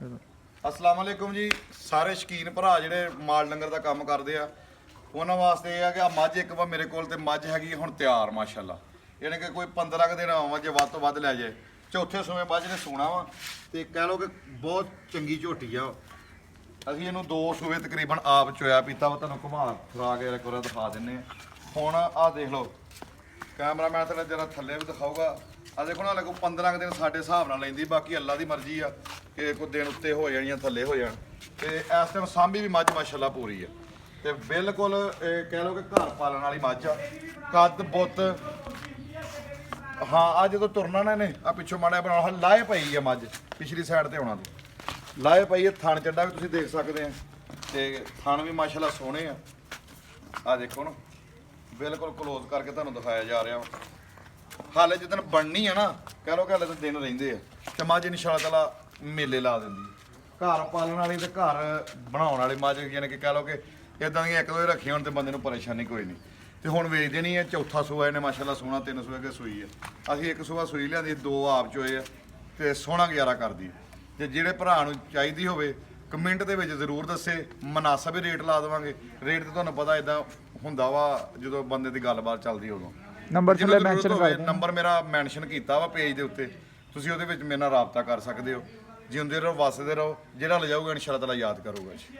अस्सलाम वालेकुम जी। सारे शकीन भरा ਜਿਹੜੇ ਮਾਲ ਡੰਗਰ ਦਾ ਕੰਮ ਕਰਦੇ ਆ ਉਹਨਾਂ ਵਾਸਤੇ ਇਹ ਆ ਕਿ ਆ ਮੱਝ ਇੱਕ ਵਾਰ ਮੇਰੇ ਕੋਲ ਤੇ ਮੱਝ ਹੈਗੀ ਹੁਣ ਤਿਆਰ ਮਾਸ਼ਾਅੱਲਾ। ਯਾਨੀ ਕਿ ਕੋਈ 15 ਕੁ ਦਿਨ ਆਵਾਂ ਜੇ ਵੱਧ ਤੋਂ ਵੱਧ ਲੈ ਜਾਏ। ਚੌਥੇ ਸੂਏ ਮੱਝ ਨੇ ਸੂਣਾ ਵਾ ਤੇ ਕਹਿ ਲਓ ਕਿ ਬਹੁਤ ਚੰਗੀ ਝੋਟੀ ਆ। ਅਸੀਂ ਇਹਨੂੰ 2 ਸੂਏ ਤਕਰੀਬਨ ਆਪ ਚੋਇਆ ਪੀਤਾ ਵਾ। ਤੁਹਾਨੂੰ ਘੁਮਾ ਫਰਾ ਕੇ ਇੱਕ ਵਾਰ ਦਿਖਾ ਦਿੰਨੇ ਆ। ਹੁਣ ਆਹ ਦੇਖ ਲਓ, ਕੈਮਰਾਮੈਨ ਤੇ ਜਰਾ ਥੱਲੇ ਵੀ ਦਿਖਾਊਗਾ। ਆ ਦੇਖੋ ਨਾ ਲੱਗੂ 15 ਦਿਨ ਸਾਡੇ ਹਿਸਾਬ ਨਾਲ ਲੈਂਦੀ, ਬਾਕੀ ਅੱਲਾ ਦੀ ਮਰਜ਼ੀ ਆ ਕਿ ਕੋਈ ਦਿਨ ਉੱਤੇ ਹੋ ਜਾਣੀਆਂ ਥੱਲੇ ਹੋ ਜਾਣ। ਤੇ ਇਸ ਟਾਈਮ ਸਾਂਭੀ ਵੀ ਮੱਝ ਮਾਸ਼ਾਅੱਲਾ ਪੂਰੀ ਆ ਤੇ ਬਿਲਕੁਲ ਕਹਿ ਲਓ ਕਿ ਘਰ ਪਾਲਣ ਵਾਲੀ ਮੱਝ ਆ। ਕੱਦ ਬੁੱਤ ਹਾਂ, ਆ ਜਦੋਂ ਤੁਰਨਾ ਨਾ ਇਹਨੇ ਆ ਪਿੱਛੋਂ ਮਾੜਾ ਬਣਾ ਲਾਏ ਪਈ ਆ ਮੱਝ, ਪਿਛਲੀ ਸਾਈਡ ਤੇ ਆਉਣਾ ਤੂੰ ਲਾਏ ਪਈ ਆ। ਥਣ ਚੱਡਾ ਵੀ ਤੁਸੀਂ ਦੇਖ ਸਕਦੇ ਆ ਤੇ ਥਣ ਵੀ ਮਾਸ਼ਾਅੱਲਾ ਸੋਹਣੇ ਆ। ਆ ਦੇਖੋ ਨਾ ਬਿਲਕੁਲ ਕਲੋਜ਼ ਕਰਕੇ ਤੁਹਾਨੂੰ ਦਿਖਾਇਆ ਜਾ ਰਿਹਾ ਵਾ। ਹਾਲੇ ਜਿੱਦਣ ਬਣਨੀ ਆ ਨਾ, ਕਹਿ ਲਓ ਕਿ ਹਾਲੇ ਤਾਂ ਦਿਨ ਰਹਿੰਦੇ ਆ ਤੇ ਮੱਝ ਇਨਸ਼ਾਅੱਲਾ ਤਾਲਾ ਮੇਲੇ ਲਾ ਦਿੰਦੀ ਘਰ ਪਾਲਣ ਵਾਲੀ ਤੇ ਘਰ ਬਣਾਉਣ ਵਾਲੀ ਮੱਝ। ਯਾਨੀ ਕਿ ਕਹਿ ਲਓ ਕਿ ਇਦਾਂ ਦੀਆਂ ਇੱਕ ਦੋ ਰੱਖੀਆਂ ਹੋਣ ਤੇ ਬੰਦੇ ਨੂੰ ਪਰੇਸ਼ਾਨੀ ਕੋਈ ਨਹੀਂ। ਤੇ ਹੁਣ ਵੇਚ ਦੇਣੀ ਹੈ। ਚੌਥਾ ਸੂਆ ਇਹਨੇ ਮਾਸ਼ਾਅੱਲਾ ਸੋਹਣਾ, 3 ਸੂਏ ਕੇ ਸੂਈ ਆ। ਅਸੀਂ 1 ਸੂਆ ਸੂਈ ਲਿਆਂਦੀ, 2 ਆਪ ਚੋਏ ਆ ਤੇ ਸੋਹਣਾ ਗੁਜ਼ਾਰਾ ਕਰਦੀ। ਤੇ ਜਿਹੜੇ ਭਰਾ ਨੂੰ ਚਾਹੀਦੀ ਹੋਵੇ ਕਮੈਂਟ ਦੇ ਵਿੱਚ ਜ਼ਰੂਰ ਦੱਸੇ, ਮੁਨਾਸਬ ਹੀ ਰੇਟ ਲਾ ਦੇਵਾਂਗੇ। ਰੇਟ ਤੇ ਤੁਹਾਨੂੰ ਪਤਾ ਇਦਾਂ ਹੁੰਦਾ ਵਾ ਜਦੋਂ ਬੰਦੇ ਦੀ ਗੱਲਬਾਤ ਚੱਲਦੀ ਉਦੋਂ। ਨੰਬਰ ਥੱਲੇ ਮੈਂਸ਼ਨ ਕਰ ਦਿਓ। ਨੰਬਰ ਮੇਰਾ ਮੈਂਸ਼ਨ ਕੀਤਾ ਵਾ ਪੇਜ ਦੇ ਉੱਤੇ, ਤੁਸੀਂ ਉਹਦੇ ਵਿੱਚ ਮੇਰੇ ਨਾਲ ਰਾਬਤਾ ਕਰ ਸਕਦੇ ਹੋ। ਜਿਉਂਦੇ ਰਹੋ, ਵਸਦੇ ਰਹੋ। ਜਿਹੜਾ ਲਿਜਾਊਗਾ ਇਨਸ਼ਾਅੱਲਾ ਤਾਲਾ ਯਾਦ ਕਰੂਗਾ ਜੀ।